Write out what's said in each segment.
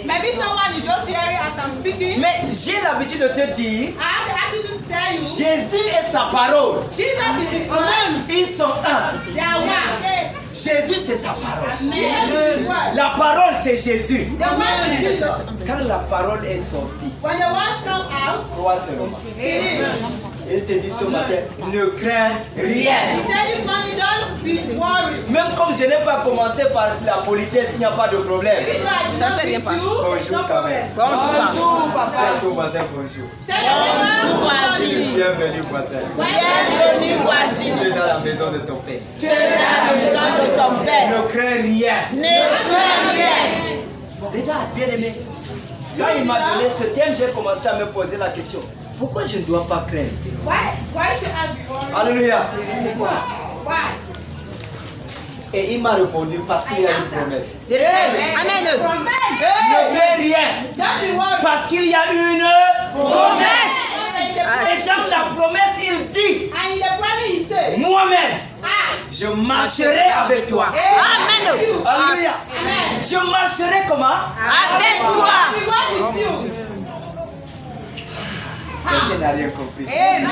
Maybe someone is just hearing as I'm speaking. Mais j'ai l'habitude de te dire, I have the attitude to tell you. Jésus et sa parole, Jesus is his word. ils sont un. They are one. Jésus c'est sa parole. Jesus is his word. La parole c'est Jésus. The word is Jesus. Quand la parole est sortie, When the words come out, crois seulement. it is. Il te dit ce matin, ne crains rien. He said this morning, don't be worried. Même comme je n'ai pas commencé par la politesse, il n'y a pas de problème. Even though I did not greet you, there's no Bonjour quand même. problem. Bonjour papa. Ton voisin, bonjour. Tell your neighbor, Bienvenue voisin. bienvenue voici. Tu es dans la maison de ton père. Tu es dans la maison de ton père. Ne crains rien. Ne crains rien. Regarde, bien aimé. Quand il m'a donné ce thème, j'ai commencé à me poser la question. Pourquoi je ne dois pas craindre? Why should I be worried? Alléluia. Why? Et il m'a répondu parce qu'il y a une promesse. Amen. Ne crains rien. Don't be worried. Parce qu'il y a une promesse. Et dans la promesse, il dit, And in the promise he said, moi-même, I je marcherai avec toi. Amen. Alléluia. Je marcherai comment? Avec toi. We walk with you. Quelqu'un n'a rien compris. Amen.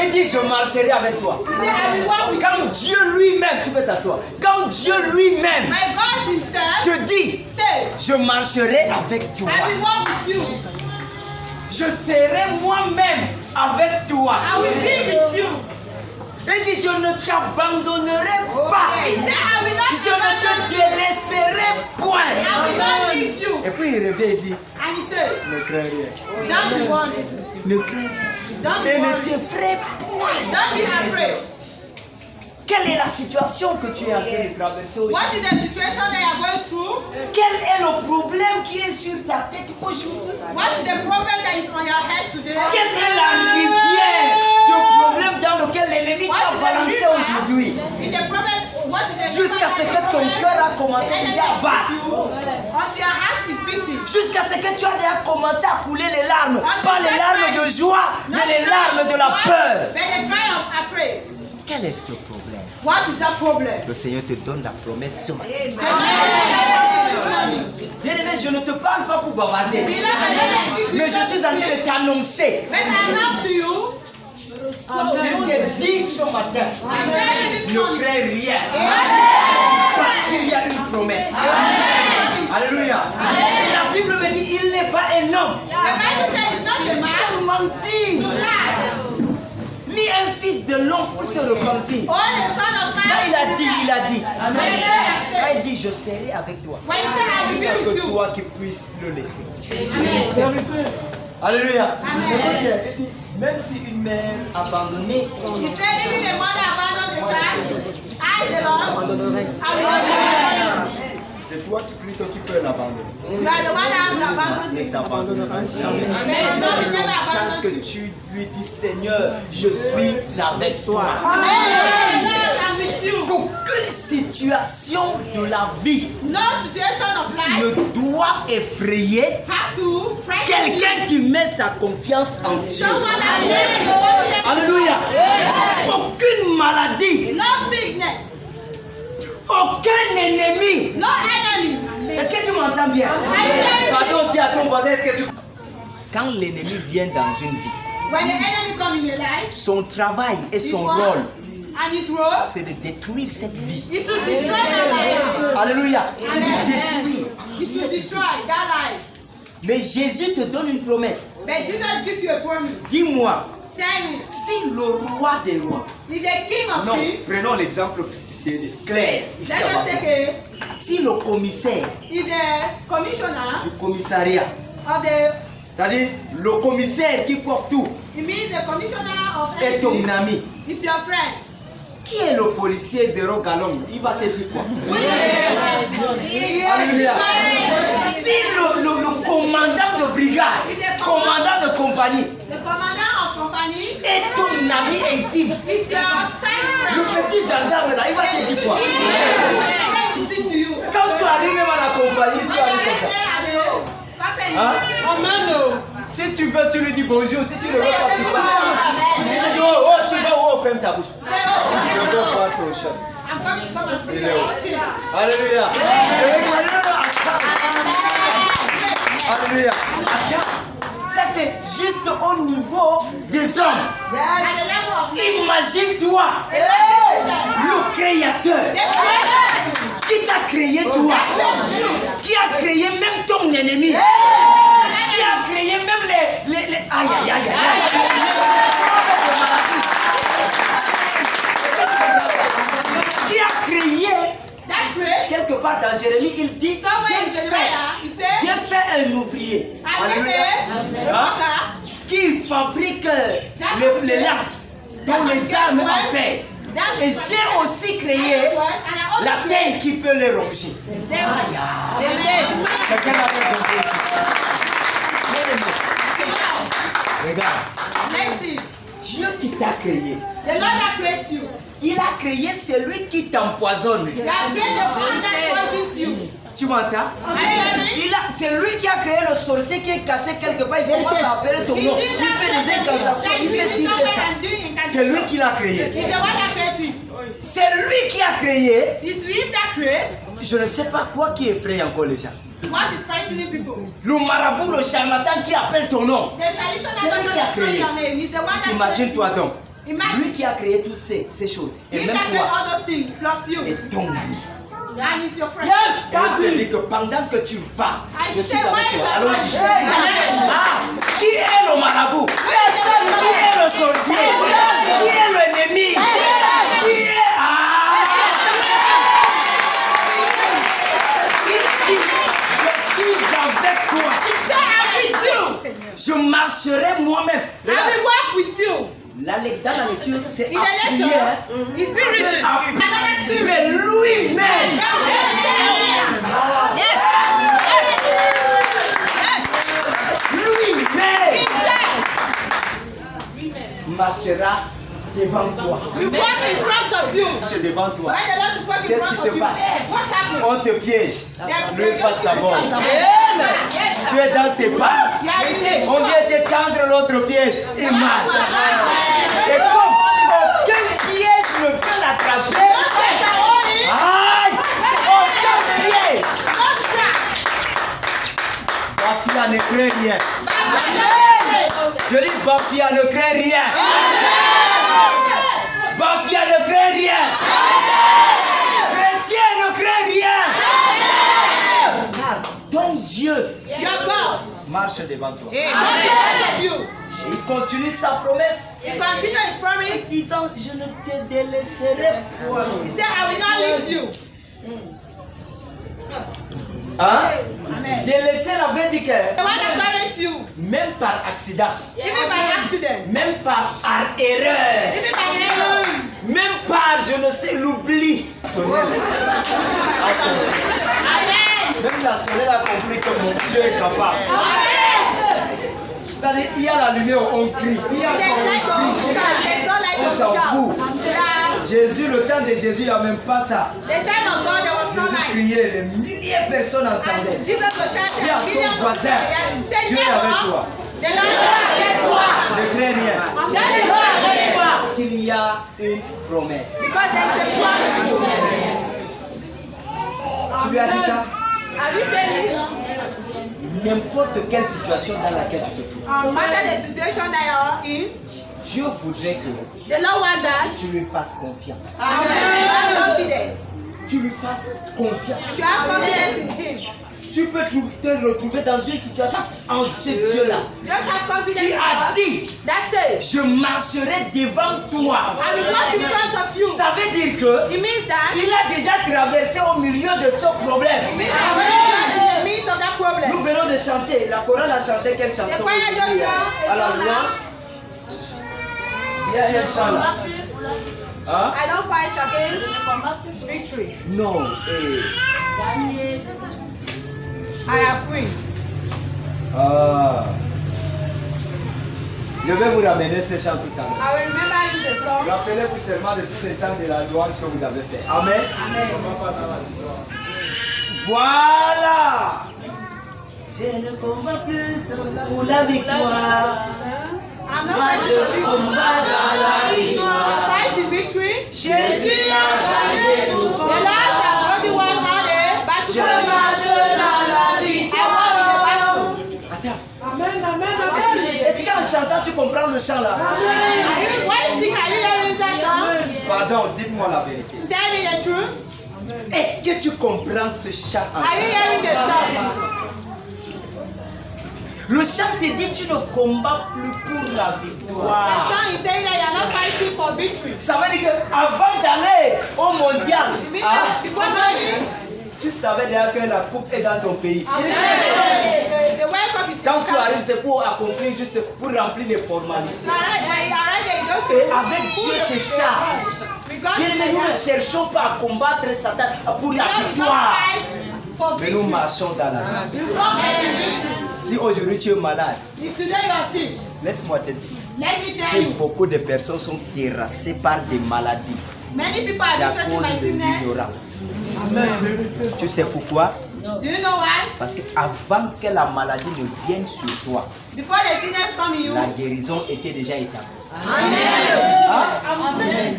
Il dit, je marcherai avec toi. He said, I will walk with you. Quand Dieu lui-même, tu peux t'asseoir. Quand Dieu lui-même My God himself te dit, says, je marcherai avec toi. I will walk with you. Je serai moi-même avec toi. I will be with you. Il dit, je ne t'abandonnerai pas. He said, I will not Je ne te délaisserai point. I will not leave you. Et puis il revient et dit, And he says, ne crains rien. don't be worried. Ne crains rien. Don't be Et ne worried. t'effraie point. Don't be afraid. Quelle est la situation que tu es en train de traverser aujourd'hui? What is the situation that you are going through? Quel est le problème qui est sur ta tête aujourd'hui? What is the problem that is on your head today? Quelle est la rivière de problème dans lequel l'ennemi t'a balancé aujourd'hui? In the problem, what is the Jusqu'à ce que ton cœur a commencé déjà à battre. until your heart is beating. Jusqu'à ce que tu as déjà commencé à couler les larmes. Pas les larmes de joie, mais les larmes de la peur. But the cry of afraid. Quel est ce problème? What is that problem? Le Seigneur te donne la promesse ce matin. Amen. Bien aimé, je ne te parle pas pour bavarder. Beloved, I Mais je suis en train de t'annoncer. when I love to you, Il te dit ce matin, I tell you this ne morning. crains rien. Parce qu'il y a une promesse. Alléluia. Et la Bible me dit, il n'est pas un homme The Bible says it's not a man pour mentir, to lie. ni un fils de l'homme pour se repentir. Or the son of man. Quand il a dit, When he quand said, il dit, je serai avec toi, when he said, I will c'est be with que you. toi qui puisses le laisser. Amen. Alléluia. Amen. Il dit, même si une mère abandonnée, He said, even the mother abandoned the child, I, the Lord, I will not be. c'est toi qui plutôt qui peux l'abandonner. You are the one that has abandoned Ne me. t'abandonnera jamais. Mais le Seigneur will never Tant abandon que you. tu lui dis, Seigneur, je suis avec toi. Amen. Lord, I'm with you. Qu'aucune situation de la vie No situation of life ne doit effrayer have to frighten you. quelqu'un qui met sa confiance en Dieu. Someone that places your confidence in Alléluia. God. Aucune maladie, No sickness, aucun ennemi. no enemy. Est-ce que tu m'entends bien? Pardon, dis à ton voisin, est-ce que tu... Quand l'ennemi vient dans une vie, When the enemy comes in your life, son travail et his son work rôle, and his role c'est de détruire cette vie. is to destroy that life. Alléluia. C'est de détruire Is to cette vie. destroy that life. Mais Jésus te donne une promesse. But Jesus gives you a promise. Dis-moi, Tell me, si le roi des rois, if the king of non, kings, prenons l'exemple de Claire, ici let à us Bamako. take Si le commissaire if the commissioner du commissariat, of the, c'est-à-dire le commissaire qui coiffe tout, it means the commissioner of est ton everything ami, is your friend. qui est le policier zéro galon? Il va te dire quoi? Alléluia. Alléluia. Si le commandant de brigade, commandant de compagnie, The commander of company est ton ami intime, is your side le friend. petit gendarme là, il va te dire quoi? He will speak to you. Quand tu arrives même à la compagnie, tu arrives comme ça. Hein? Si tu veux, tu lui dis bonjour. Si tu ne veux pas, tu pars. Il te dit, oh, oh, tu vas où? Ferme ta bouche. Je veux voir ton chef. I'm coming to come and see Il est où? you. Alléluia. Alléluia. Alléluia. Attends. Ça c'est juste au niveau des hommes. Imagine-toi le créateur qui t'a créé toi, qui a créé même ton ennemi, qui a créé même les... Aïe, aïe, aïe, aïe, aïe. Qui a créé, quelque part dans Jérémie, il dit, j'ai fait un ouvrier. Alléluia. Hein? Qui fabrique les lances, dont les armes en fer. Et j'ai aussi créé la terre qui peut les ronger. Quelqu'un avait compris. Regarde. Dieu qui t'a créé. Il a créé celui qui t'empoisonne. Tu m'entends? C'est lui qui a créé le sorcier qui est caché quelque part. Il commence à appeler ton nom. Il fait des incantations. Il fait ci, il fait ça. C'est lui qui l'a créé. C'est lui qui a créé. Je ne sais pas quoi qui effraie encore les gens. Le marabout, le charlatan qui appelle ton nom. C'est lui qui a créé. Imagine-toi donc. Lui qui a créé toutes ces choses. Et même toi. Et ton ami. And it's your friend. Yes, et je te dis que pendant que tu vas, je suis avec toi. Allons-y. Qui est le marabout? Qui est le sorcier? Qui est l'ennemi? Qui est... Je suis avec toi. Je marcherai moi-même. I will walk with you. Dans la lecture, c'est In the lecture, it's been written. Mais lui-même. Yes. Lui-même marchera devant toi. We walk in front of you. Marche devant toi. When the Lord is walking in Qu'est-ce front qui of se you, passe? what happened? On te piège. Lui passe d'abord. Amen. Tu es dans ses pas. On vient te tendre l'autre piège. Il marche. Et comme aucun piège ne peut l'attraper, aïe, aucun piège. Bafia ne craint rien. Je dis Bafia ne craint rien. Bafia ne craint rien. Chrétien ne craint rien. Car ton Dieu marche devant toi. Il continue sa promesse. En disant, je ne te délaisserai point. Hein? Délaisser la veut dire que même par accident, même par erreur, même par, je ne sais, l'oubli. Même la sonnette a compris que mon Dieu est capable. C'est-à-dire, il y a la lumière, on crie. Il y a quand on crie, on s'en fout. Jésus, le temps de Jésus, il n'y a même pas ça. Jésus criait, les milliers de personnes entendaient. Dis à ton voisin, Dieu est avec toi. Ne crains rien. Parce qu'il y a une promesse. Tu lui as dit ça? N'importe quelle situation dans laquelle tu te trouves. Dieu voudrait que tu lui fasses confiance. Tu lui fasses confiance. Tu peux te retrouver dans une situation en ce Dieu-là qui a dit, je marcherai devant toi. Ça veut dire que il a déjà traversé au milieu de ce problème. Nous venons de chanter, la chorale a chanté quelle chanson aujourd'hui, à la louange? Il y a un chant là. Hein? I don't fight against victory. Non. I am free. Je vais vous ramener ce chant tout à l'heure. I will remember you the song. Rappelez-vous seulement de tous les chants de la louange que vous avez fait. Amen. Voilà. Je ne combats plus pour la victoire. I'm not Moi je combats dans la victoire. fight in victory. Jésus a gagné tout The combat. Lord has already won all the Je marche dans la victoire. Maintenant, tu comprends le chant là. Pardon, dites-moi la vérité. Est-ce que tu comprends ce chant? Le chant te dit tu ne combats plus pour la victoire. Ça veut dire qu'avant d'aller au mondial, tu savais déjà que la coupe est dans ton pays. Quand tu arrives, c'est pour accomplir, juste pour remplir les formalités. Et avec Dieu, c'est ça. Bien, mais nous ne cherchons pas à combattre Satan pour la victoire. Mais nous marchons dans la vie. Si aujourd'hui tu es malade, laisse-moi te dire. Si beaucoup de personnes sont terrassées par des maladies, c'est à cause de l'ignorance. Tu sais pourquoi? Parce qu'avant que la maladie ne vienne sur toi, la guérison était déjà établie.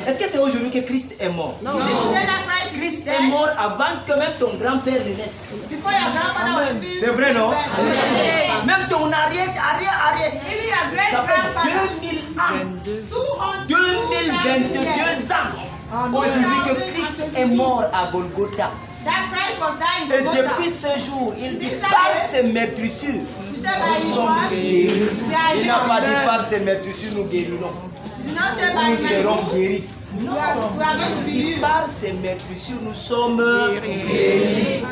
Est-ce que c'est aujourd'hui que Christ est mort? Christ est mort avant que même ton grand-père ne naisse. C'est vrai, non? Même ton arrière. Ça fait 2022 ans aujourd'hui que Christ est mort à Golgotha. Et depuis ce jour, il dit par ses meurtrissures, nous sommes guéris. Il n'a pas dit par ses meurtrissures, nous guérirons. Nous serons guéris. Par ses meurtrissures, nous sommes guéris.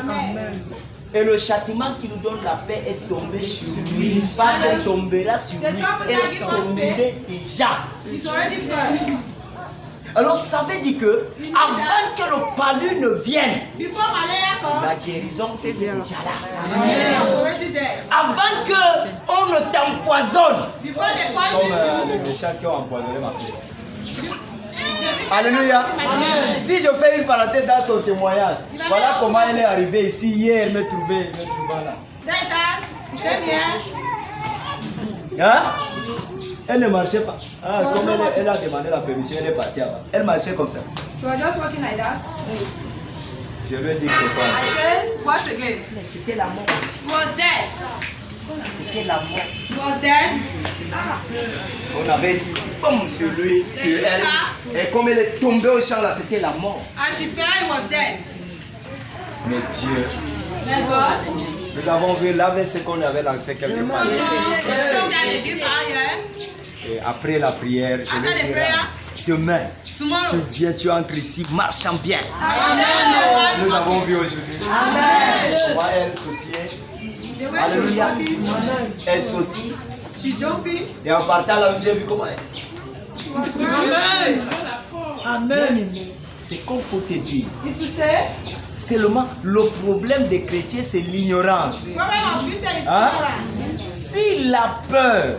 Et le châtiment qui nous donne la paix est tombé sur lui. Pas qu'il tombera sur lui, est tombé déjà. Alors ça veut dire que avant que le palu ne vienne, la guérison est déjà là. Avant qu'on ne t'empoisonne, comme les méchants qui ont empoisonné ma fille. Alléluia. Si je fais une parenthèse dans son témoignage, voilà comment elle est arrivée ici hier, elle me trouvait là. Hein? Elle ne marchait pas. Comme elle a demandé la permission, elle est partie avant. Elle marchait comme ça. Je lui ai dit que c'est pas. C'était la mort. C'était la mort. On avait dit boum sur lui, sur elle. Et comme elle est tombée au champ là, c'était la mort. Mais Dieu. Nous avons vu là ce qu'on avait lancé quelque part. Et après la prière, je vais dire, demain, tu viens, tu entres ici, marchant bien. Nous avons vu aujourd'hui. Comment elle sautait. Alléluia. Elle sautait. Et en partant là, j'ai vu comment elle. Amen. C'est comme pour te dire. Seulement, le problème des chrétiens, c'est l'ignorance. Hein? Si la peur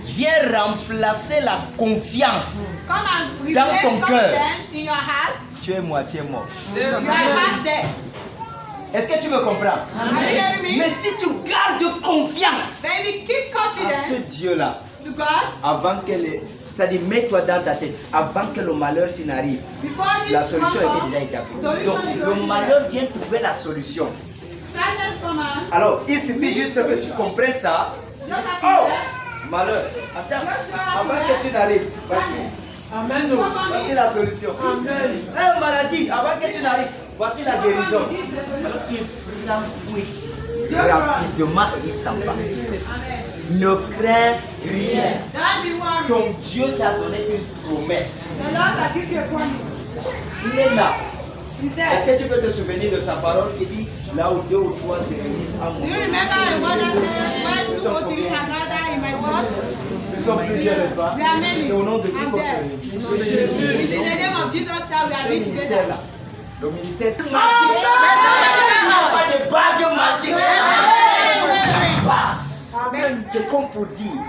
vient remplacer la confiance dans ton cœur, tu es moitié mort. Est-ce que tu me comprends? Mais si tu gardes confiance à ce Dieu-là, avant que c'est-à-dire, mets-toi dans ta tête, avant que le malheur s'y n'arrive, la solution était déjà établie. Donc, le malheur vient trouver la solution. Alors, il suffit juste que tu comprennes ça. Oh, malheur. Attends, avant que tu n'arrives, voici. Amen. Voici la solution. Amen. Maladie, avant que tu n'arrives, voici la guérison. Alors, il prend fuite rapidement et il s'en va. Ne crains rien. Ton Dieu t'a donné une promesse. Il est là. Est-ce que tu peux te souvenir de sa parole qui dit là où 2 ou 3 se réunissent en mon nom? Nous sommes plusieurs, n'est-ce pas? C'est au nom de qui qu'on se réunit. Le ministère, c'est magique. Pas de bague magique. C'est comme pour dire.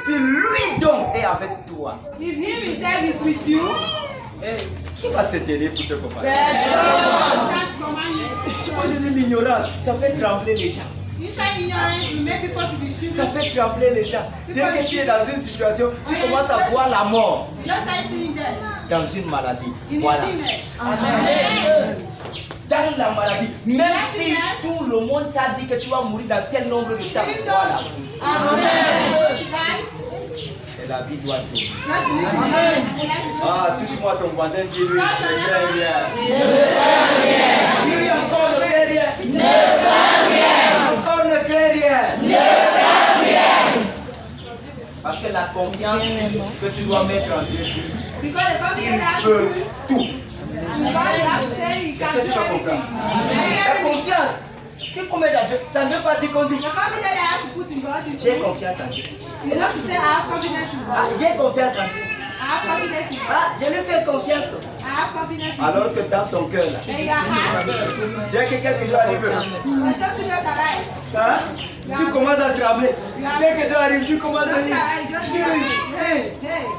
Si lui donc est avec toi, qui va se tenir pour te comparer? Imagine l'ignorance, ça fait trembler les gens. Ça fait trembler les gens. Dès que tu es dans une situation, tu commences à voir la mort. Dans une maladie. Voilà. Amen. dans la maladie. Même si tout le monde t'a dit que tu vas mourir dans tel nombre de temps. Voilà. Et la vie doit tomber. Ah, touche-moi ton voisin, dis-lui, ne crains rien. Dis-lui encore, ne crains rien. Encore ne crains rien. Parce que la confiance que tu dois mettre en Dieu, il peut tout. Qu'est-ce que tu peux comprendre? La confiance qu'il faut mettre en Dieu, ça ne veut pas dire qu'on dit j'ai confiance en Dieu. J'ai confiance en Dieu. Je lui fais confiance. Alors que dans ton cœur, dès que quelque chose arrive, tu commences à trembler. Dès que ça arrive, tu commences à dire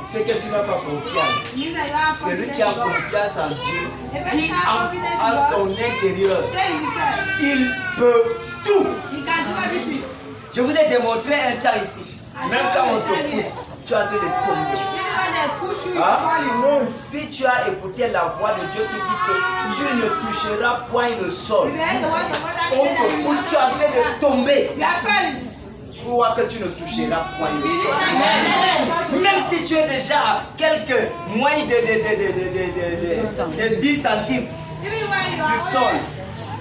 c'est que tu n'as pas confiance. Celui qui a confiance en Dieu, qui a son intérieur, il peut tout. Je vous ai démontré un temps ici. Même quand on te pousse, tu as de tomber. Si tu as écouté la voix de Dieu qui dit que tu ne toucheras point le sol, on te pousse, tu es en train de tomber. Crois que tu ne toucheras point le sol. Même si tu es déjà à quelques moins de 10 centimes du sol,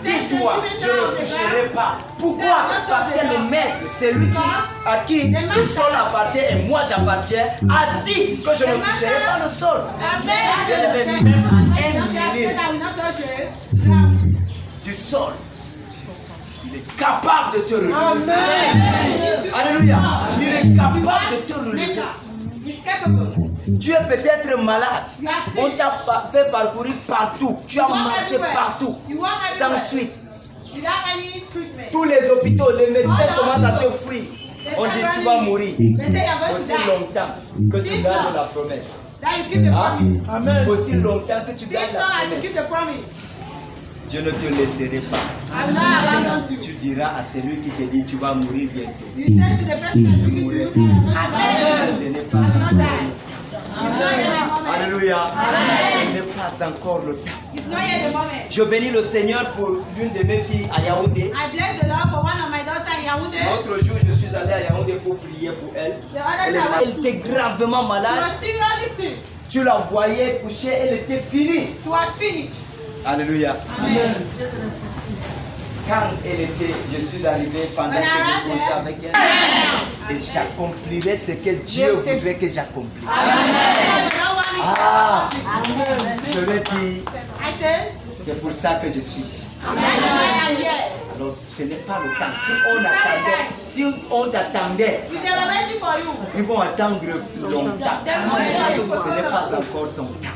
dis-toi, je ne toucherai pas. Pourquoi? Parce que le maître, c'est lui à qui le sol appartient et moi j'appartiens, a dit que je ne toucherai pas le sol. Même un millimètre du sol, il est capable de te relever. Alléluia. Il est capable de te relever. Tu es peut-être malade. On t'a fait parcourir partout. Tu as marché partout. Sans suite. Tous les hôpitaux, les médecins commencent à te fuir. On dit tu vas mourir. Aussi longtemps que tu gardes la promesse. Amen. Aussi longtemps que tu gardes la promesse. Je ne te laisserai pas. Tu diras à celui qui te dit tu vas mourir bientôt. Je mourrai. Ce n'est pas encore. Alléluia. Ce n'est pas encore le temps. Je bénis le Seigneur pour l'une de mes filles à Yaoundé. L'autre jour, je suis allé à Yaoundé pour prier pour elle. Elle était gravement malade. Tu la voyais coucher, elle était finie. Alléluia. Amen. Quand elle était, je suis arrivé pendant que je causais avec elle. Et j'accomplirai ce que Dieu voudrait que j'accomplisse. Ah, je l'ai dit. C'est pour ça que je suis ici. Alors, ce n'est pas le temps. Si on t'attendait, ils vont attendre longtemps. Ce n'est pas encore ton temps.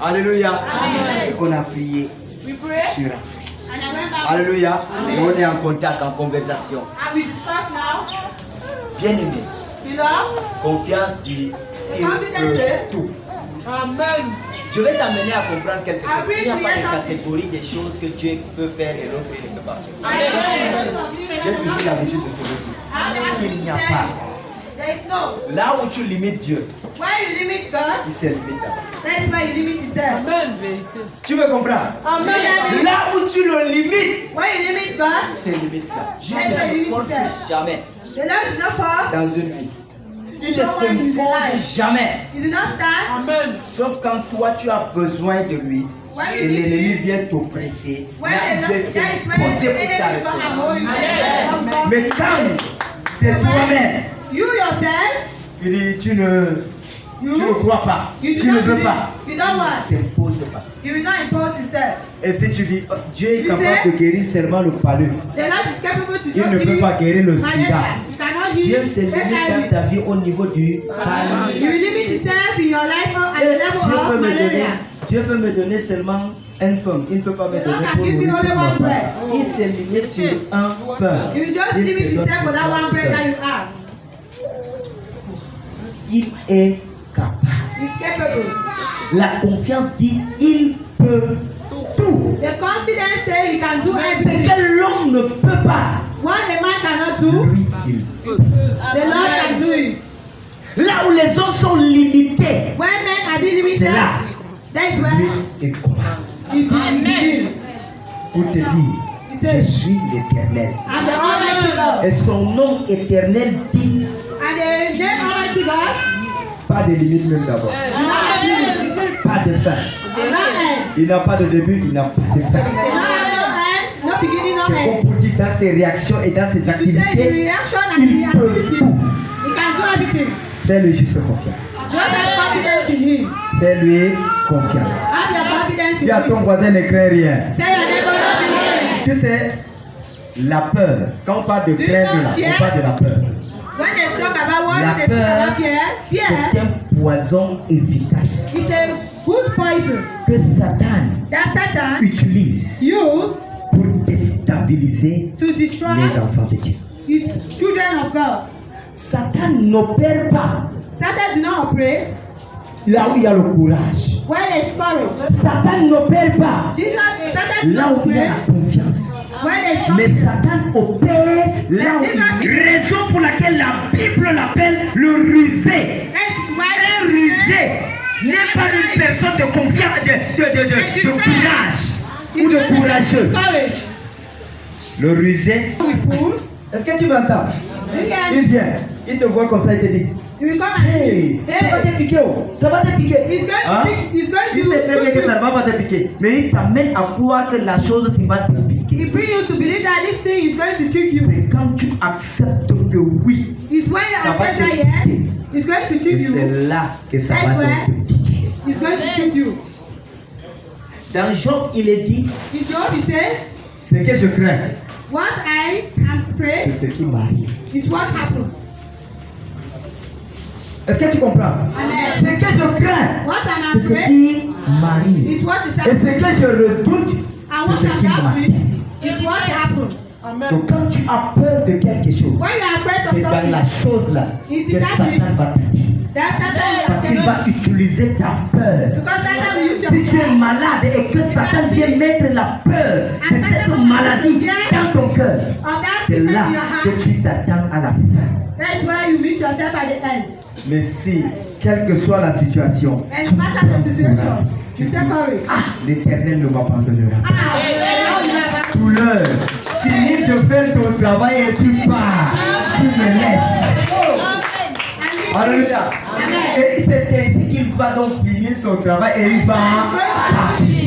Alléluia. On a prié sur Afrique. Alléluia. Et on est en contact, en conversation. Bien aimé. Confiance dit il peut tout. Amen. Je vais t'amener à comprendre quelque chose. Il n'y a pas de catégorie des choses que Dieu peut faire et l'autre il ne peut pas faire. J'ai toujours l'habitude de te le dire. Il n'y a pas. Là où tu limites Dieu, il se limite là-bas. Amen. Tu veux comprendre? Amen. Là où tu le limites, il se limite là. Dieu ne se force jamais dans une vie. Il ne s'impose jamais. Amen. Sauf quand toi tu as besoin de lui et l'ennemi vient t'oppresser. Là, il veut s'imposer pour ta responsabilité. Mais quand c'est toi-même, il dit tu ne crois pas, tu ne veux pas, il ne s'impose pas. Et si tu dis Dieu est capable de guérir seulement le palu, il ne peut pas guérir le sida. Dieu se limite dans ta vie au niveau du palu. Dieu peut me donner seulement un pain. Il ne peut pas me donner pour nourrir toute ma famille. Il se limite sur un pain. Il te donne il est capable. La confiance dit il peut tout. Ce que l'homme ne peut pas, lui il peut. Là où les hommes sont limités, c'est là lui il commence. pour te dire, je suis l'Éternel. Et son nom éternel dit, pas de limite même d'abord. Pas de fin. Il n'a pas de début, il n'a pas de fin. C'est comme pour dire dans ses réactions et dans ses activités, il peut tout. Fais-le juste confiance. Fais-lui confiance. Si à ton voisin ne craint rien. Tu sais, la peur, quand on parle de craindre là, on parle de la peur. La peur, c'est un poison efficace que Satan utilise pour déstabiliser les enfants de Dieu. Satan n'opère pas là où il y a le courage. Satan n'opère pas là où il y a la confiance. Mais Satan opère là où il y a raison pour laquelle la Bible l'appelle le rusé. Un rusé n'est pas une personne de confiance, de courage ou de courageux. Le rusé, est-ce que tu m'entends? Il vient, il te voit comme ça, il te dit, hey, ça va te piquer, ça va te piquer. Hein? Il sait très bien que ça ne va pas te piquer, mais il t'amène à croire que la chose va te piquer. C'est quand tu acceptes que oui, ça va te piquer. Et c'est là que ça va te piquer. Dans Job, il est dit, ce que je crains, c'est ce qui m'arrive. Est-ce que tu comprends? Ce que je crains, c'est ce qui m'arrive. Et ce que je redoute, c'est ce qui m'arrive. Donc quand tu as peur de quelque chose, c'est dans la chose là que Satan va t'aider. Parce qu'il va utiliser ta peur. Si tu es malade et que Satan vient mettre la peur de cette maladie dans ton cœur, c'est là que tu t'attends à la fin. Mais si, quelle que soit la situation, tu l'Éternel ne m'abandonnera pas. Douleur, finis de faire ton travail et tu pars. Tu me laisses. Alléluia. Et c'est ainsi qu'il va donc finir son travail et il va partir.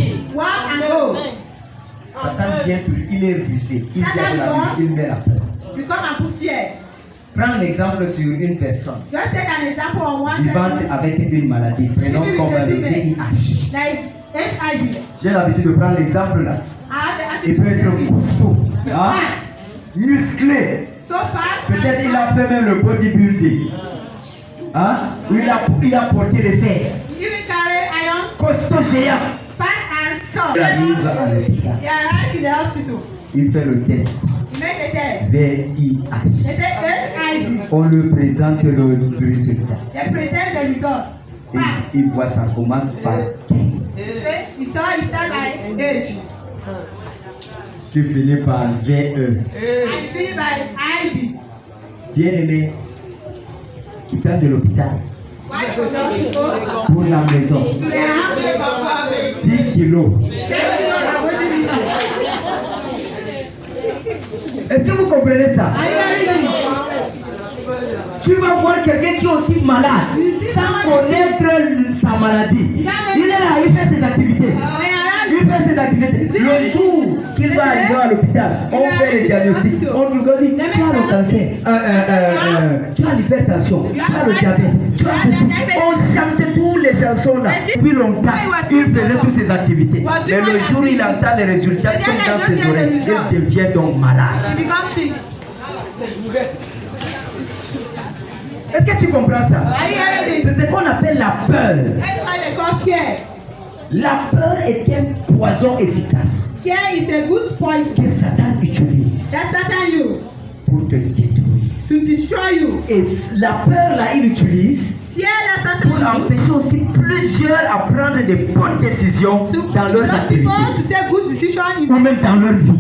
Satan vient toujours, il est rusé. Il vient de la bouche, il met la peur. Prends l'exemple sur une personne vivante avec une maladie, prenons comme le VIH. J'ai l'habitude de prendre l'exemple là. Il peut être costaud, hein? Musclé. Peut-être il a fait même le bodybuilding. Hein? Où il a porté les fers. Costaud géant. Il arrive à l'hôpital. Il fait le test. VIH. On lui présente le résultat. Il voit ça commence par 15. Qui finit par VE. Bien aimé, quittons de l'hôpital pour la maison. 10 kilos. Est-ce que vous comprenez ça? Tu vas voir quelqu'un qui est aussi malade sans connaître sa maladie. Il est là, il fait ses activités. Le jour qu'il va arriver à l'hôpital, on fait le diagnostic. On lui dit, tu as le cancer, tu as l'hypertension, tu as le diabète, tu as ceci. On chante toutes les chansons là. Depuis longtemps, il faisait toutes ses activités. Mais le jour où il entend les résultats comme dans ses oreilles, il devient donc malade. Est-ce que tu comprends ça? C'est ce qu'on appelle la peur. La peur est un poison efficace que Satan utilise pour te détruire. Et la peur là, il utilise pour empêcher aussi plusieurs à prendre des bonnes décisions dans leurs activités ou même dans leur vie.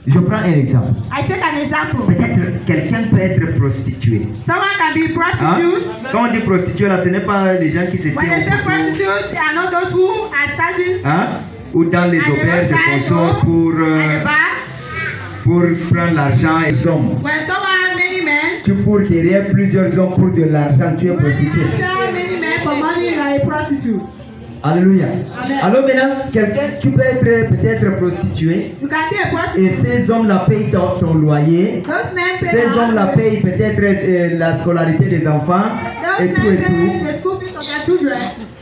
Je prends un exemple. Peut-être quelqu'un peut être prostitué. Hein? Quand on dit prostitué, là, ce n'est pas les gens qui se tiennent. Hein? ou dans les auberges qu'on sort pour prendre l'argent et les hommes. When someone has many men, Tu cours derrière plusieurs hommes pour de l'argent, tu es prostitué. many men for money, you are a prostitute. Alléluia. Amen. Alors maintenant, quelqu'un, tu peux être peut-être prostitué You can be a prostitute. et ces hommes-là payent ton loyer. Those men pay Ces the hommes-là house payent peut-être la scolarité des enfants rent. et Those tout et men tout. pay the school fees of their children.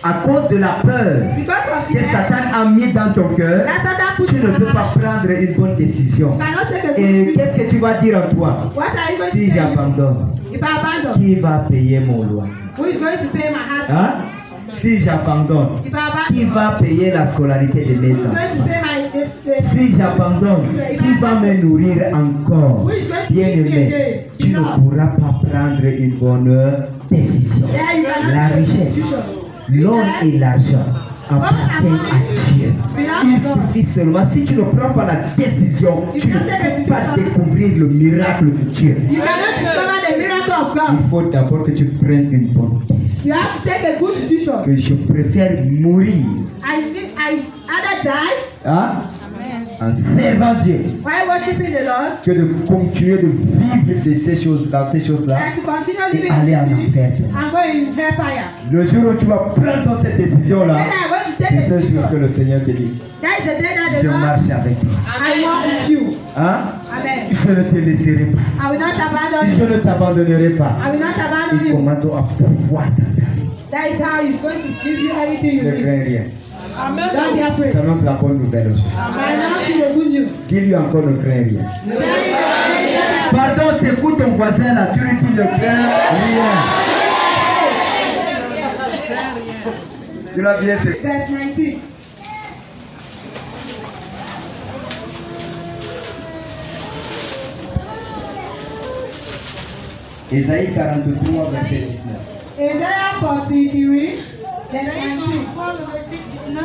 À cause de la peur Because of que fear, Satan a mis dans ton cœur, that Satan put tu ne in peux your pas heart. prendre une bonne décision. You cannot take a good Et decision. qu'est-ce que tu vas dire en toi? What are you going Si to say? j'abandonne, If I abandon, qui va payer mon loyer? who is going to pay my husband? Hein? Si j'abandonne, If I qui abandon, va payer la scolarité de mes who is going enfants? to pay my Si j'abandonne, qui va me nourrir encore? Bien-aimé, tu ne pourras pas prendre une bonne décision. There you cannot La take a richesse, decision. l'or et l'argent appartiennent à Dieu. Il suffit seulement, si tu ne prends pas la décision, tu ne peux pas découvrir le miracle de Dieu. You cannot discover the miracle of God. Il faut d'abord que tu prennes une bonne décision. You have to take a good decision. Que je préfère mourir I either die hein, en servant Dieu while worshiping the Lord que de continuer de vivre de ces choses, dans ces choses-là and to continue et living aller en in enfer. and go in hellfire. Le jour où tu vas prendre cette décision-là, Then I'm going to take c'est a ce jour que decision. le Seigneur te dit, That is the day that the je Lord marche avec toi. I walk with you. Hein? Amen. Je ne te laisserai pas. I will not abandon Je you. ne t'abandonnerai pas. I will not abandon Il you. commande à pouvoir dans ta vie. That is how He's going to give you everything you Ne need. crains rien. Don't be Je afraid. t'annonce la bonne nouvelle aujourd'hui. I announce you the good news. Dis-lui encore ne crains rien. Pardon, c'est ton voisin là, tu lui dis ne crains rien. Tu l'as bien, c'est. Verse 19. Ésaïe 43, verset 19. Isaiah 43, verse 19. Le verset 19,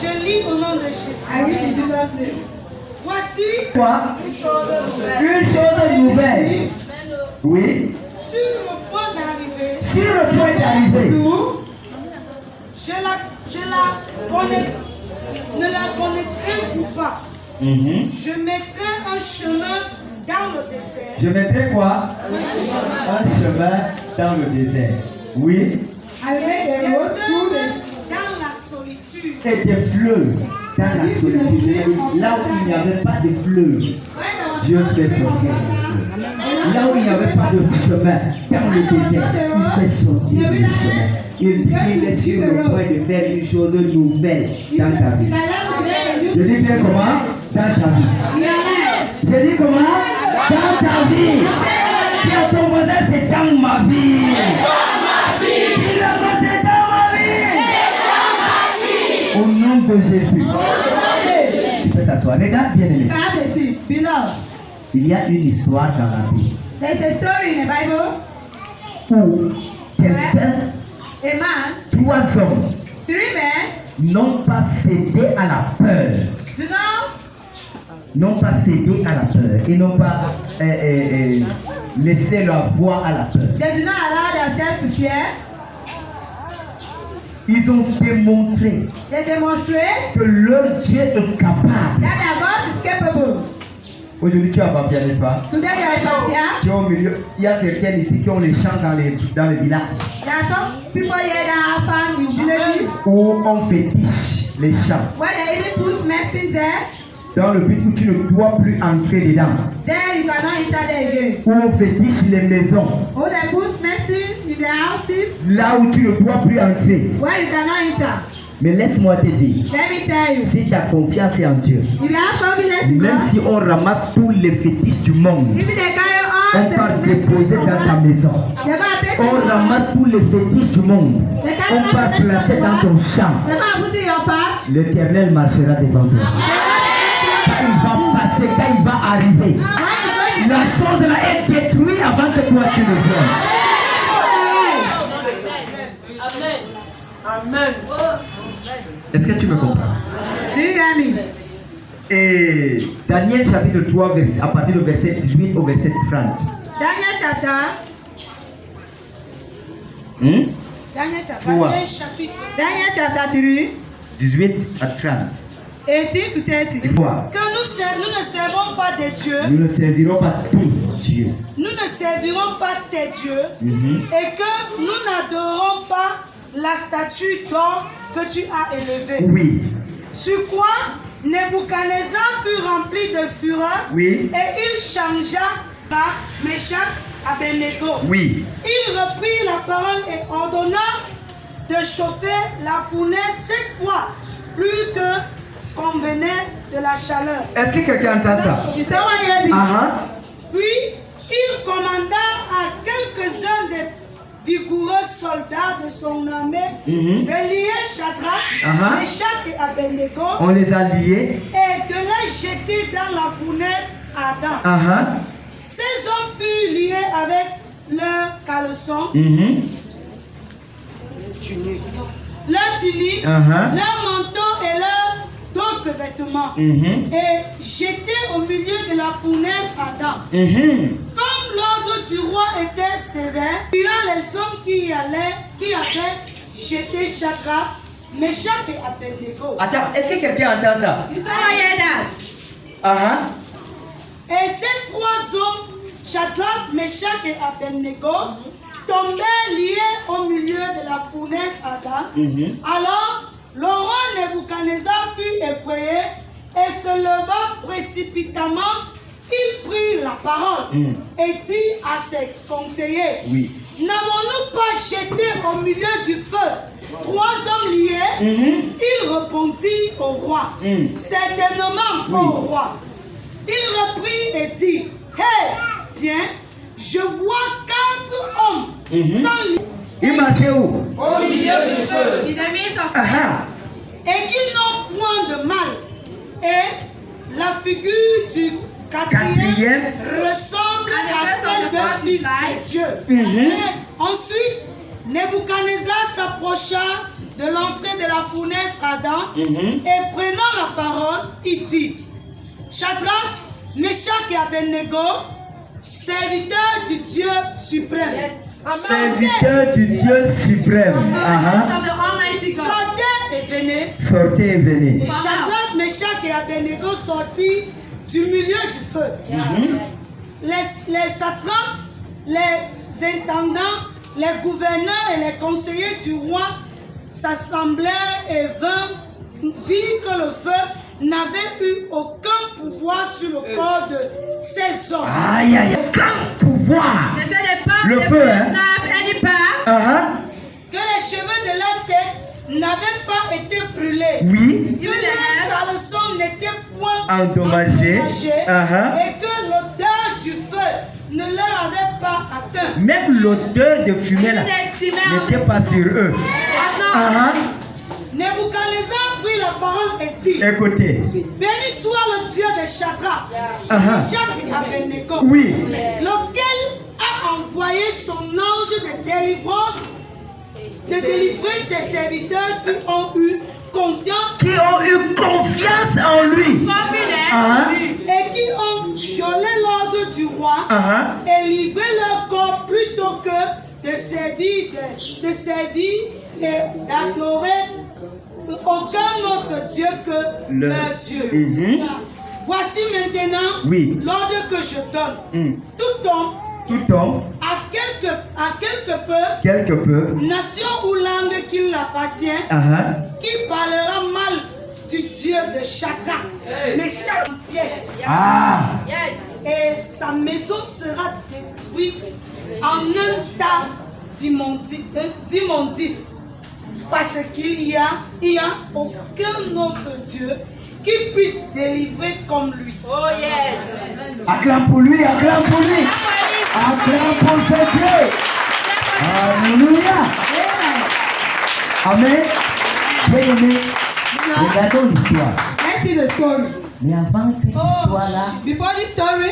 je lis au nom de Jésus. I read in Jesus' name. Voici Quoi? une chose nouvelle. Une chose nouvelle. Oui. Sur le point d'arriver, Sur le point d'arriver. ne la connaîtrez-vous pas. Je mettrai un chemin dans le désert. Je mettrai quoi? Un chemin dans le désert. Oui. I read the road through the Dans la solitude. Et des fleuves dans la solitude. Là où il n'y avait pas de fleuves, Dieu fait sortir des fleuves. Là où il n'y avait pas de chemin dans le désert, il fait sortir des chemins. Il est sur le point de faire une chose nouvelle dans ta vie. Je dis bien comment? Dans ta vie. Je dis comment? Dans ta vie. Dis à ton voisin, c'est dans ma vie. Dis-le, c'est dans ma vie. Au nom de Jésus. Tu peux t'asseoir. Regarde bien aimé. Il y a une histoire dans la Bible There's a story in the Bible. où quelqu'un, A man, 3 hommes, 3 men, n'ont pas cédé à la peur. do not N'ont pas cédé à la peur. Ils n'ont pas laissé leur voix à la peur. they do not allow themselves to fear. Ils ont démontré They demonstrate que leur Dieu est capable. that their God is capable. Aujourd'hui, tu as Bafia, n'est-ce pas? Today they are in Bafia. Tu es au milieu. Il y a certains ici qui ont les champs dans les villages There are some people here that have farm in villages où on fétiche les champs. where they even put medicine there. Dans le but où tu ne dois plus entrer dedans. There you cannot enter there again. Où on fétiche les maisons. Or they put medicine in their houses Là où tu ne dois plus entrer. where you cannot enter. Mais laisse-moi te dire, Let me tell you. si ta confiance est en Dieu, If you have confidence in même God, si on ramasse tous les fétiches du monde, even they carry all on part the déposer medicine dans ta maison. they're gonna place On it on. ramasse tous les fétiches du monde. On part placer dans ton champ. They're gonna put it in your farm. L'Éternel marchera devant toi. Quand il va passer, quand il va arriver, la chose là est détruite avant que toi tu le vois. Amen. Est-ce que tu me comprends? Do you hear me? Et Daniel chapitre 3, à partir du verset 18 au verset 30. Daniel chapter. Daniel chapitre Daniel chapter 3, 18 à 30. 18 to 30. Que nous ne servons pas des dieux. Nous ne servirons pas tes dieux. Nous ne servirons pas tes dieux. Et que nous n'adorons pas la statue d'or que tu as élevée. Oui. Sur quoi Nebuchadnezzar fut rempli de fureur. Oui. Et il changea par Meshach Abednego. Oui. Il reprit la parole et ordonna de chauffer la fournaise 7 fois plus que convenait de la chaleur. Est-ce que quelqu'un entend ça? Puis il commanda à quelques-uns des vigoureux soldats de son armée de lier Shadrach, Meshach et Abednego. On les a liés. Et de les jeter dans la fournaise ardente. Ces hommes furent liés avec leurs caleçons, leur tunique, leur manteau et leurs d'autres vêtements, et jetés au milieu de la fournaise ardente. Comme l'ordre du roi était sévère, il y a les hommes qui avaient jeté Shadrach, Meshach et Abednego. Attends, est-ce que quelqu'un entend ça? Et ces 3 hommes, Shadrach, Meshach et Abednego, tombèrent liés au milieu de la fournaise ardente. Alors, le roi Nebuchadnezzar fut effrayé et se leva précipitamment. Il prit la parole et dit à ses conseillers, n'avons-nous pas jeté au milieu du feu 3 hommes liés? Il répondit au roi, certainement au roi. Il reprit et dit, bien, je vois 4 hommes sans Il m'a fait où? Au milieu du feu. Et qui n'ont point de mal. Et la figure du quatrième ressemble à celle d'un fils de Dieu. Ensuite, Nebuchadnezzar s'approcha de l'entrée de la fournaise ardente et prenant la parole, il dit, Shadrach, Meshach et Abednego, serviteurs du Dieu suprême. Serviteurs du Dieu suprême. Sortez et venez. Sortez et venez. Et Shadrach, Meshach et Abednego sortirent du milieu du feu. Les satrapes, les intendants, les gouverneurs et les conseillers du roi s'assemblèrent et virent que le feu n'avait eu aucun pouvoir sur le corps de ces hommes. Aïe, aïe, aucun pouvoir. Le feu, hein? Que les cheveux de leur tête n'avaient pas été brûlés. Oui. Que leurs caleçons n'étaient point endommagés. Et que l'odeur du feu ne leur avait pas atteint. Même l'odeur de fumée là n'était pas sur eux. Nebuchadnezzar prit la parole et dit, écoutez, béni soit le Dieu de Shadrach, Meshach et Abednego, lequel a envoyé son ange de délivrance, de délivrer ses serviteurs qui ont eu confiance en lui, et qui ont violé l'ordre du roi et livré leur corps plutôt que de servir et d'adorer aucun autre Dieu que leur Dieu. Voici maintenant l'ordre que je donne. Tout homme, à quelque peu, nation ou langue qu'il appartient, qui parlera mal du Dieu de Shadrach, Meshach en pièces. Et sa maison sera détruite en un tas d'immondices. Parce qu'il n'y a aucun autre Dieu qui puisse délivrer comme lui. Acclame pour lui, acclame pour lui. Acclame pour ce Dieu. Alléluia. Amen. Bien-aimé, regardons l'histoire. Mais avant cette histoire-là,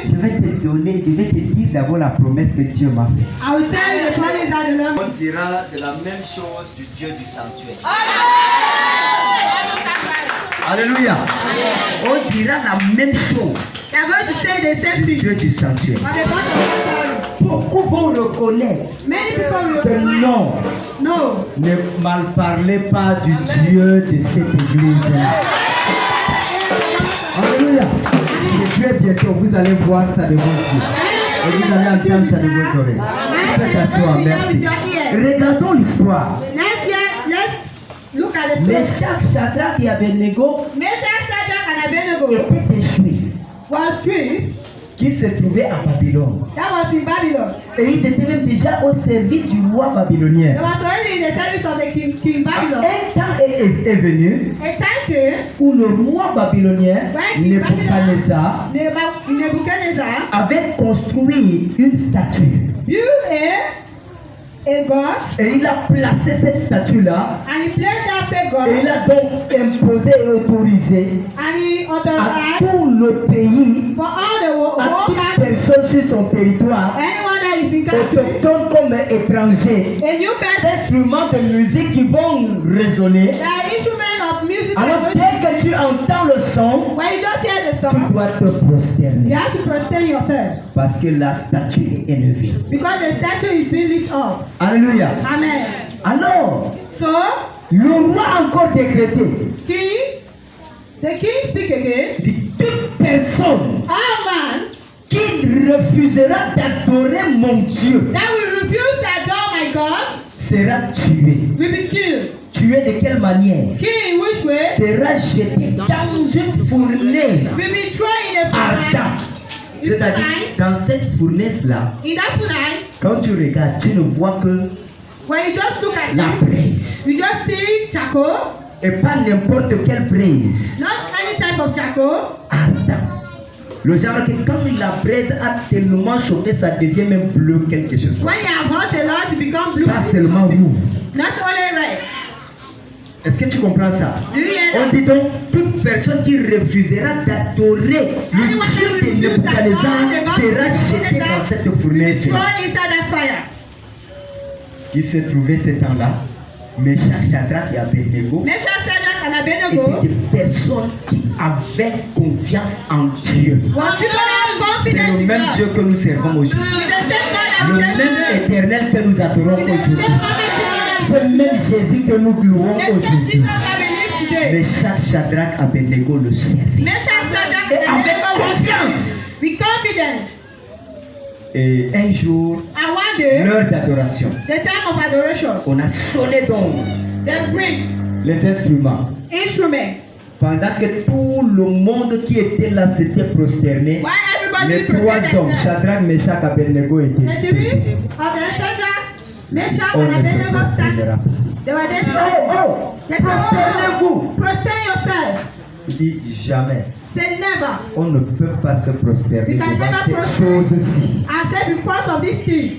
je vais te dire d'abord la promesse que Dieu m'a faite. On dira de la même chose du Dieu du sanctuaire. Alléluia. On dira la même chose du Dieu du sanctuaire. Beaucoup vont reconnaître que non, ne mal parlez pas du Dieu de cette église. Alléluia. Et très bientôt, vous allez voir ça de vos yeux. Et vous allez entendre ça de vos oreilles. Faites asseoir, merci. Regardons l'histoire. Meshach, Shadrach et Abednego étaient des Juifs qui se trouvaient à Babylone. Et ils étaient même déjà au service du roi babylonien. Un temps est venu où le roi babylonien, Nebuchadnezzar, avait construit une statue. Et il a placé cette statue-là. Et il a donc imposé et autorisé à tout le pays, à toute personne sur son territoire, autochtone comme étranger, d'instruments de musique qui vont résonner. Alors dès que tu entends le son, tu dois te prosterner. Parce que la statue est élevée. Alléluia. Amen. Alors, le roi a encore décrété. The king speak again. Toute personne qui refusera d'adorer mon Dieu That will refuse to adore my God sera tué. will be killed. Tué de quelle manière? Killed in which way? Sera jeté dans une fournaise Will be thrown in a furnace. ardente. C'est-à-dire, dans cette fournaise-là, In that furnace, quand tu regardes, tu ne vois que when you just look at la it, braise. you just see charcoal. Et pas n'importe quelle braise. Not any type of charcoal. Ardent. Le genre que quand la braise a tellement chauffé, ça devient même bleu quelque chose. When you have hot a lot, it becomes blue. Pas seulement rouge. Not only red. Est-ce que tu comprends ça? Do you hear On that? dit donc, toute personne qui refusera d'adorer le Dieu de Nebuchadnezzar sera jeté dans cette fournaise. Thrown inside that fire. Il se trouvait ce temps-là, Meshach, Shadrach et Abednego Meshach, Shadrach, and Abednego étaient des personnes qui avaient confiance en Dieu. was people that have C'est confidence le in même God. Dieu que nous servons aujourd'hui. With the same God Le that we même serve. éternel que nous adorons With the aujourd'hui. same Almighty C'est le même Jésus que nous louons God. The same aujourd'hui. Jesus that we live today. Meshach, Shadrach, Abednego le servaient. Meshach, Shadrach, Et and avec Abednego confiance. with confidence. Et un jour, And one day, l'heure d'adoration, the time of adoration, on a sonné donc they bring les instruments. instruments. Pendant que tout le monde qui était là s'était prosterné, While everybody les trois presented hommes, themselves, Shadrach, Meshach, Abednego étaient the three of the Shadrach, Meshach, on and ne se Abednego prosternera stand. pas. They were there. Oh, They said, prosternez-vous. Prostern yourself. Il dit jamais. Say never. On ne peut pas se prosterner You can devant never cette prostern. chose-ci. I said in front of this king.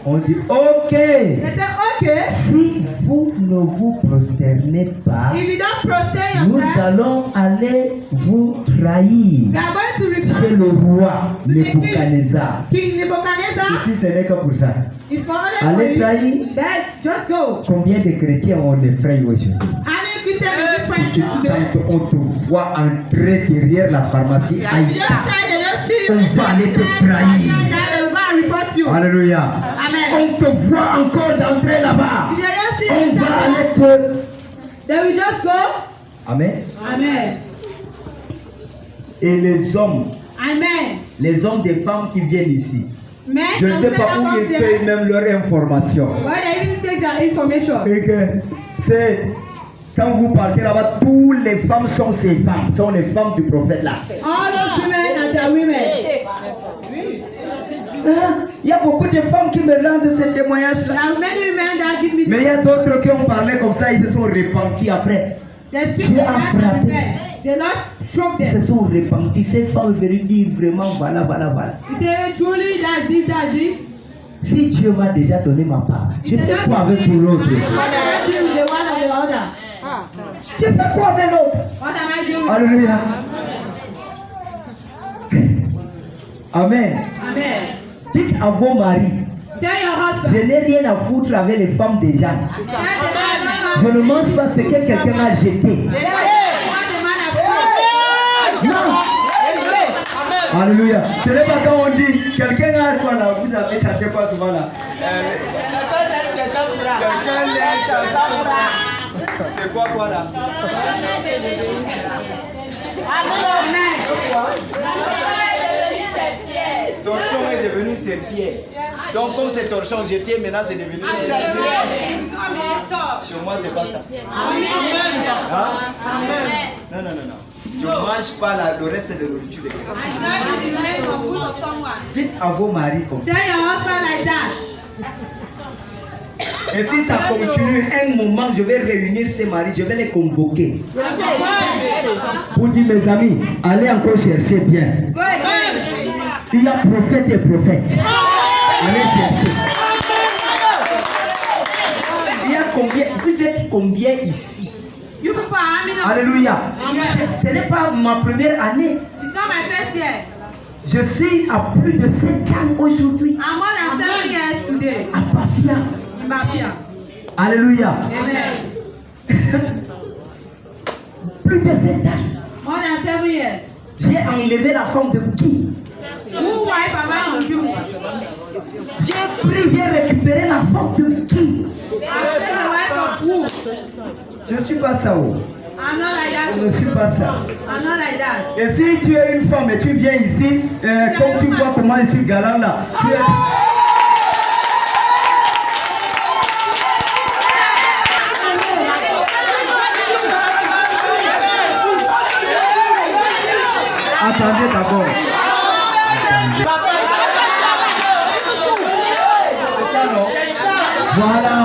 On dit ok. They said, okay, Si vous ne vous prosternez pas, if you don't prostern nous yourself, allons aller vous trahir we are going to chez report le roi to the Nebuchadnezzar. King Nebuchadnezzar. Ici, ce n'est que pour ça. It's for only Allez for trahir. you. Then just go. Combien de chrétiens on effraie aujourd'hui? How many Christians do you Si tu find today? quand on te voit entrer derrière la pharmacie, You just aïe, try, they just see on you. va aller te trahir. They will go and report you. Alléluia. Amen. On te voit encore d'entrer là-bas. If they just see On you, va aller te... they will just go. Amen. Amen. Et les hommes, Amen. les hommes des femmes qui viennent ici, Men je ne and sais women pas that où come ils there, cueillent même leur information. where they even take their information. Et que c'est quand vous partez là-bas, toutes les femmes sont ces femmes, sont les femmes du prophète là. All those women and their women. Il y a beaucoup de femmes qui me rendent ce témoignage There là. are many women that give me Mais il y a d'autres qui ont parlé comme ça, ils se sont repentis après. There's Dieu people a that frappé. have said, the Lord struck Ils se them. sont repentis. Ces femmes veulent dire vraiment voilà, voilà, voilà. He said, truly, that's it, that's it. Si Dieu m'a déjà donné ma part, je fais quoi avec pour l'autre? What am I doing with the one or the other? Je fais quoi avec l'autre? What am I doing? Alléluia. Amen. Amen. Dites à vos maris, Tell your husband. je n'ai rien à foutre avec les femmes des gens. Tell the man Je ne mange pas ce que quelqu'un a jeté. what the man has done. Non. Alléluia. Ce n'est pas quand on dit quelqu'un a quoi là, vous avez chanté quoi souvent là? Quelqu'un laisse. C'est quoi là? Torchon est devenu serpillère. Donc comme c'est torchon jeté, maintenant c'est devenu serpillère. Chez moi c'est pas ça. Hein? Non, non, non, non. Je ne mange pas le reste de nourriture de quelqu'un. Dites à vos maris comme ça. Et si ça continue, un moment, je vais réunir ces maris, je vais les convoquer. Pour dire, mes amis, allez encore chercher bien. Il y a prophète et prophète. Allez chercher. Il y a combien? Vous êtes combien ici? Alléluia. Ce n'est pas ma première année. Je suis à plus de 7 ans aujourd'hui. À Bafia. Alléluia. Plus de 7 ans. J'ai enlevé la femme de qui? J'ai pris, j'ai récupéré la femme de qui? Je ne suis pas ça. Je ne suis pas ça. Et si tu es une femme et tu viens ici, comme tu vois comment je suis galant là, tu es... Attendez d'abord. C'est ça, non? Voilà.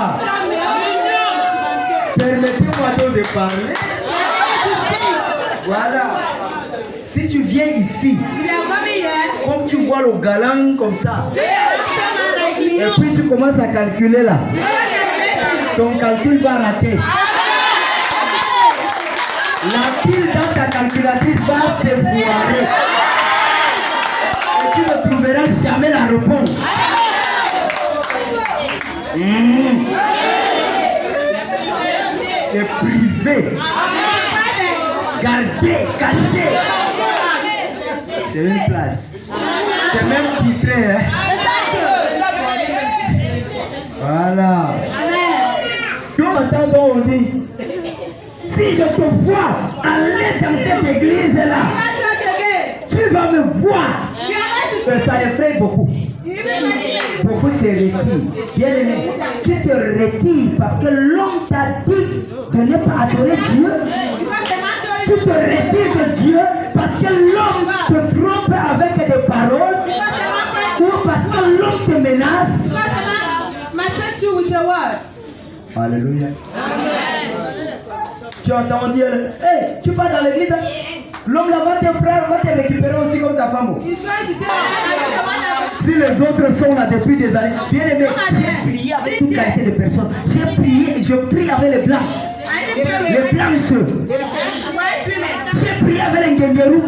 Permettez-moi donc de parler. Voilà. Si tu viens ici, comme tu vois le galant comme ça, et puis tu commences à calculer là, ton calcul va rater. La pile dans ta calculatrice va se foirer. Et tu ne trouveras jamais la réponse. C'est privé. Gardé, caché. C'est une place. C'est même titré. Hein? Voilà. Quand on dit, si je te vois aller dans cette église-là, tu vas me voir. Mais ça effraie beaucoup. Beaucoup se retirent. Bien aimé, tu te retires parce que l'homme t'a dit de ne pas adorer Dieu. Tu te retires de Dieu parce que l'homme te trompe avec des paroles ou parce que l'homme te menace. Alléluia. Tu entends dire, hey, tu pars dans l'église, l'homme là va te prendre, va te récupérer aussi comme sa femme. Si les autres sont là depuis des années, bien aimé, j'ai prié avec toute qualité de personnes. J'ai prié et je prie avec les blancs. Les blanches. J'ai prié avec les Ngengerou.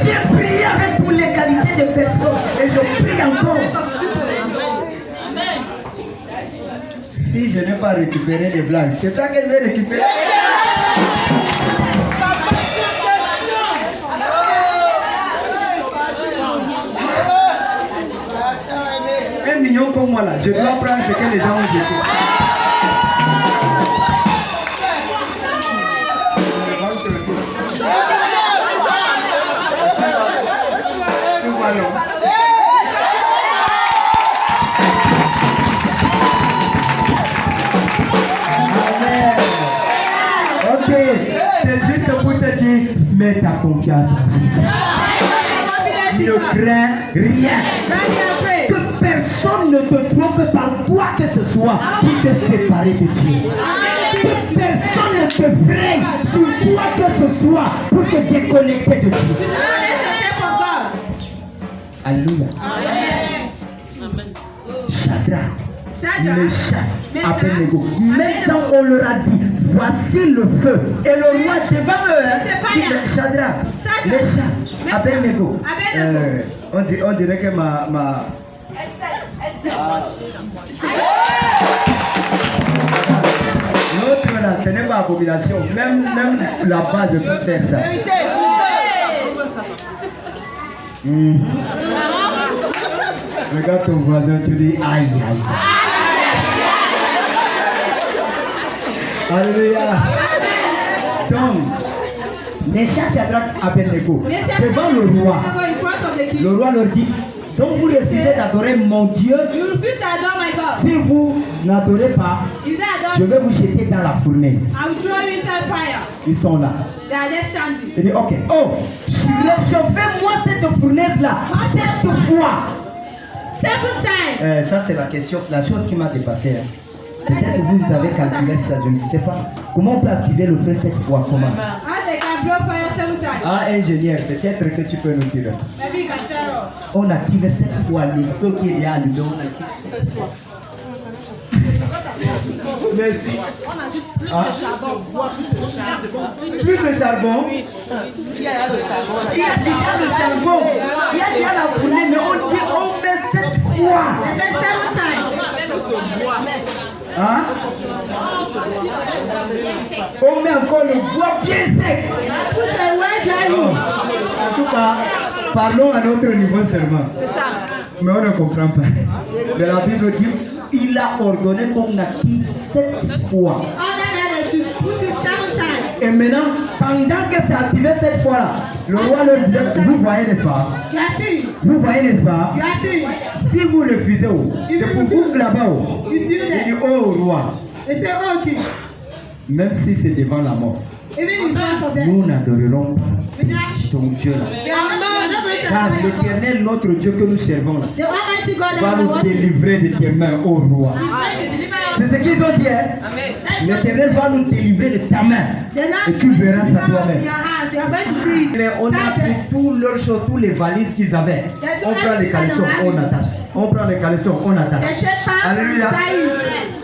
J'ai prié avec toutes les qualités de personnes et je prie encore. Si je n'ai pas récupéré les blanches, c'est toi qu'elle veut récupérer. Un million comme moi là, je dois prendre ce que les gens ont jeté. Ok, c'est juste pour te dire, mets ta confiance en Jésus. Ne crains rien. Que personne ne te trompe par quoi que ce soit pour te séparer de Dieu. Que personne ne te freine sur quoi que ce soit pour te déconnecter de Dieu. Alléluia. Shadrach, Meshach, Abednego. Maintenant on leur a dit, voici le feu. Et le roi devant eux dit, Shadrach, Meshach, Abednego. On dirait que ma... L'autre là, ce n'est pas abomination. Même là-bas, je peux faire ça. Regarde ton voisin, tu dis aïe aïe. Alléluia. Donc, Meshach, Shadrach, Abednego, devant le roi leur dit, donc vous refusez d'adorer mon Dieu. Si vous n'adorez pas, je vais vous jeter dans la fournaise. Ils sont là. Il dit, ok. Oh, réchauffez-moi cette fournaise-là 7 fois. Ça, c'est la question, la chose qui m'a dépassé. Hein. Peut-être que vous avez calculé ça, je ne sais pas. Comment on peut activer le feu 7 fois? Comment? Ah, ingénieur, peut-être que tu peux nous dire. On active 7 fois le feu qui est là, on active 7 fois. Merci. On ajoute plus de charbon. Plus de charbon. Il y a le charbon. Il y a déjà le charbon. Il y a déjà la fournaise, mais on dit on met 7 fois. Hein? On met encore le bois bien sec. En tout cas, parlons à notre niveau seulement. C'est ça. Mais on ne comprend pas. Mais la Bible dit, il a ordonné qu'on active 7 fois. Et maintenant, pendant que c'est activé cette fois-là, le roi leur dit, vous voyez, n'est-ce pas? Vous voyez, n'est-ce pas? Si vous refusez, c'est pour vous là-bas. Il dit, oh roi, même si c'est devant la mort, nous n'adorerons pas ton Dieu là. Car l'Éternel, notre Dieu que nous servons là, va nous délivrer de tes mains, ô roi. C'est ce qu'ils ont dit. Hein? L'Éternel va nous délivrer de ta main. Et tu verras ça toi-même. On a pris toutes leurs choses, toutes les valises qu'ils avaient. On prend les caleçons, on attache. On prend les caleçons, on attache. Alléluia.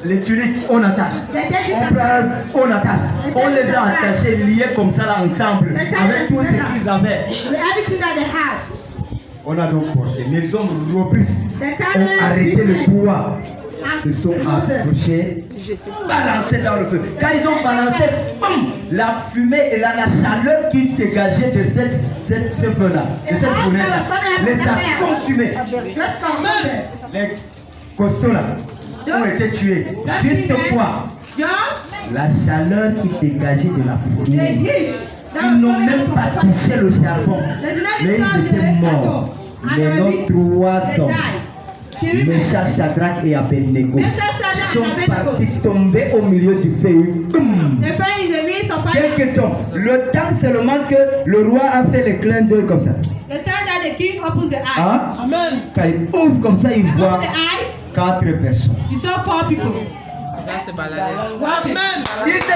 Les tuniques, on attache. On prend, on attache. On les a attachés, liés comme ça là ensemble, avec tout ce qu'ils avaient. On a donc porté. Les hommes robustes ont arrêté le pouvoir, se sont approchés, balancés dans le feu. Quand ils ont balancé, boum, la fumée et la chaleur qui dégageait de ce feu-là, de cette fumée-là, les a consumés. Les costauds là ont été tués. Juste quoi? La chaleur qui dégageait de la fumée. Ils n'ont même pas touché le charbon, mais ils étaient morts. Mais nos 3 hommes, Meshach, Shadrach et Abednego, sont partis tomber au milieu du feu. Quelque temps, le temps seulement que le roi a fait le clin d'œil comme ça. Hein? Quand il ouvre comme ça, il voit 4 personnes. Il s'est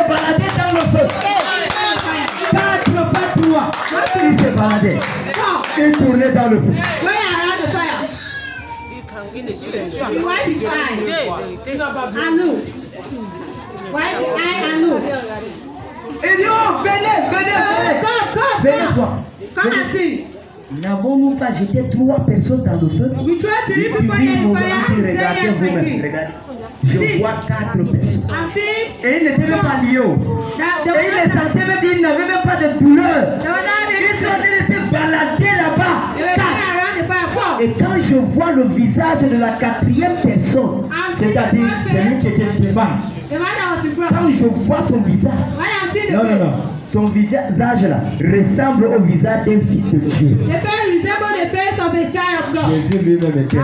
baladé dans le feu. 4, pas 3. Il s'est baladé. Il tournait dans le feu. Il est sur les soins. Il dit, oh, venez voir. N'avons-nous pas jeté 3 personnes dans le feu? Regardez vous-même, regardez. Je vois 4 personnes. Et ils n'étaient même pas liés. Et ils les sentaient même, ils n'avaient même pas de douleur. Ils sont en train de se balader là-bas. Et quand je vois le visage de la 4e personne, c'est-à-dire celui qui était devant, quand je vois son visage, non, son visage là ressemble au visage d'un fils de Dieu. Jésus lui-même était là.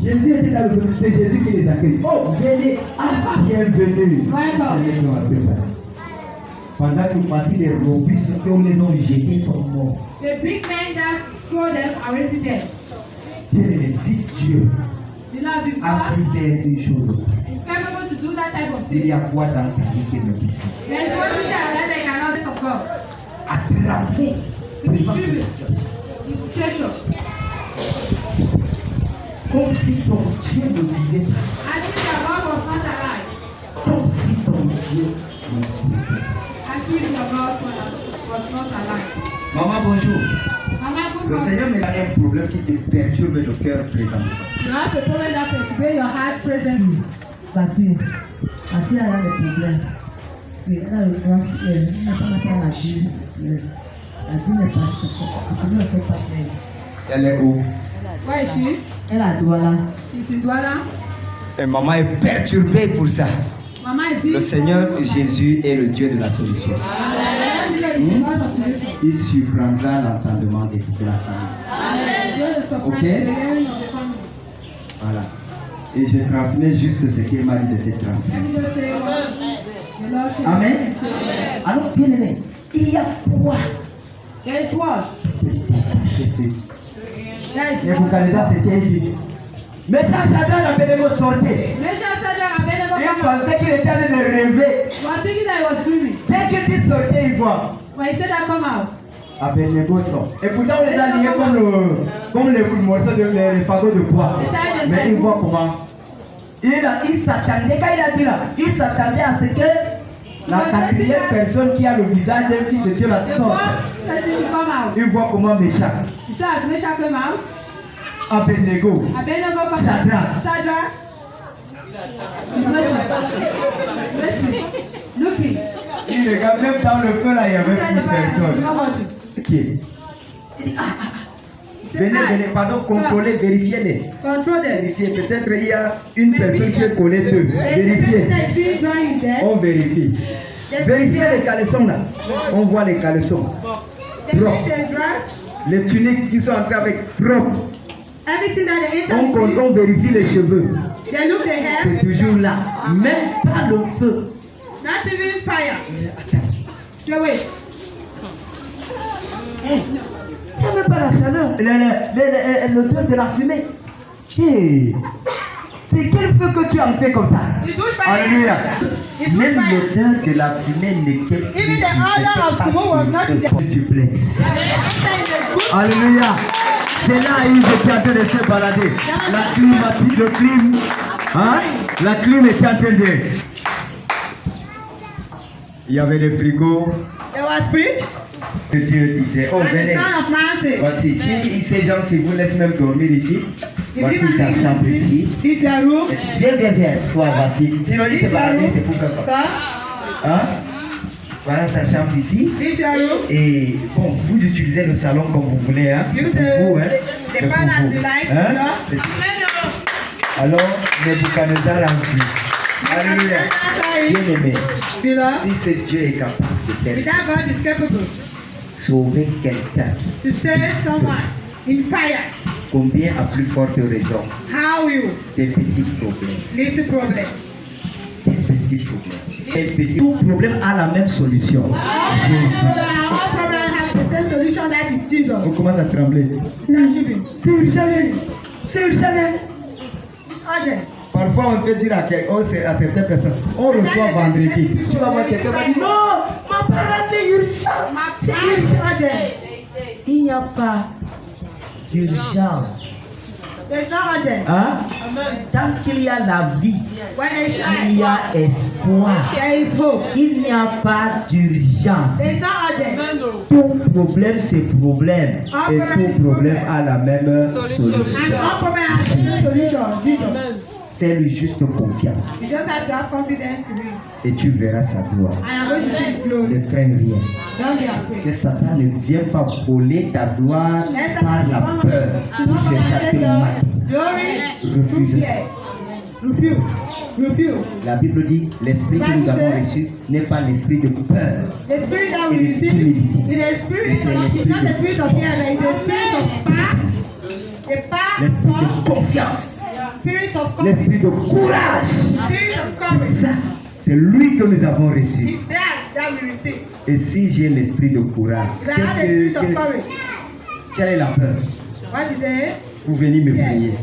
Jésus était dans le feu, c'est Jésus qui les accueille. Oh, venez, bienvenue. Pendant que les robustes, si on les a jetés, sont morts. Si Dieu a pu faire une chose, il y a quoi dans ta vie qui ne puisse pas attraper comme si ton Dieu ne vivait pas. Comme si ton Dieu ne vivait pas. Maman, bonjour. Le Seigneur me a un problème qui te perturbe le cœur présentement. Ma fille a des problèmes. Oui, elle a le cancer, elle n'a pas la vie. La vie n'est pas. Elle ne fait pas plaisir. Elle est où? Where is she? Elle a Douala. She's in Douala. Et maman est perturbée pour ça. Mama is Le Seigneur Jésus est le Dieu de la solution. Il surprendra l'entendement de la famille. Ok? Voilà. Et je transmets juste ce qu'il m'a dit de te transmettre. Amen. Alors, bien aimé, il y a quoi? There is what? C'est sûr. Nebuchadnezzar s'était dit. Mais ça, Shadrach Abednego sortait. Il pensait qu'il était en train de rêver. Was thinking that he was dreaming. Dès qu'il sortait, il voit. When he said that, come out. Abednego sort. Et pourtant, on les a liés comme les morceaux de les fagots de bois. Mais il voit comment. Il s'attendait, quand il a dit là, il s'attendait à ce que la quatrième personne qui a le visage d'un fils de Dieu la sorte. Il voit comment Meshach, Abednego, Shadrach. Il regarde même dans le feu là, il y avait plus personne. Ok. Venez, pardon, contrôlez, vérifiez-les. Vérifiez, peut-être il y a une personne qui est collée d'eux. Vérifiez. On vérifie. Vérifiez les caleçons là. On voit les caleçons. Propres. Les tuniques qui sont entrées avec propres. On vérifie les cheveux. C'est toujours là. Même pas le feu. Not even fire. Attends. Il n'y a même pas la chaleur, l'odeur de la fumée. C'est quel feu que tu as fait comme ça? Alléluia. Même l'odeur de la fumée n'est qu'elle. Even the odor of smoke was not there. S'il te plaît. Alléluia. C'est là où j'étais en train de se balader. La climatique, le clim. Hein? La clim était en train de. Il y avait des frigos. There was fridge. Que Dieu disait, oh venez, voici, si ces gens si vous laissent même dormir ici, voici ta chambre ici. Viens, toi voici. Sinon il s'est baladé, c'est pour faire quoi? Hein? Voilà ta chambre ici. Et bon, vous utilisez le salon comme vous voulez, hein? C'est pour vous, hein? C'est pour vous. Hein? Alors, Nebuchadnezzar a vu. Alléluia. Bien aimé. Si ce Dieu est capable de faire sauver quelqu'un, combien à plus forte raison des petits problèmes. Des petits problèmes. Tout problème a la même solution. On commence à trembler. C'est urgent. C'est urgent. Parfois, on peut dire à certaines personnes, on reçoit vendredi. Tu vas voir quelqu'un qui va dire, non, ma parole, c'est urgent. C'est urgent. Il n'y a pas d'urgence. Hein? Tant qu'il y a la vie, il y a espoir. Il n'y a pas d'urgence. Tout problème, c'est problème. Et tout problème a la même solution. Fais-lui juste confiance. Et tu verras sa gloire. Ne crains rien. Que Satan ne vienne pas voler ta gloire par la peur. Pour chercher à te mater. Refuse ça. La Bible dit, l'esprit que nous avons reçu n'est pas l'esprit de peur et de timidité. Mais c'est l'esprit de confiance. L'esprit de courage. C'est ça. C'est lui que nous avons reçu. Et si j'ai l'esprit de courage, quelle est la peur? Vous venez me prier.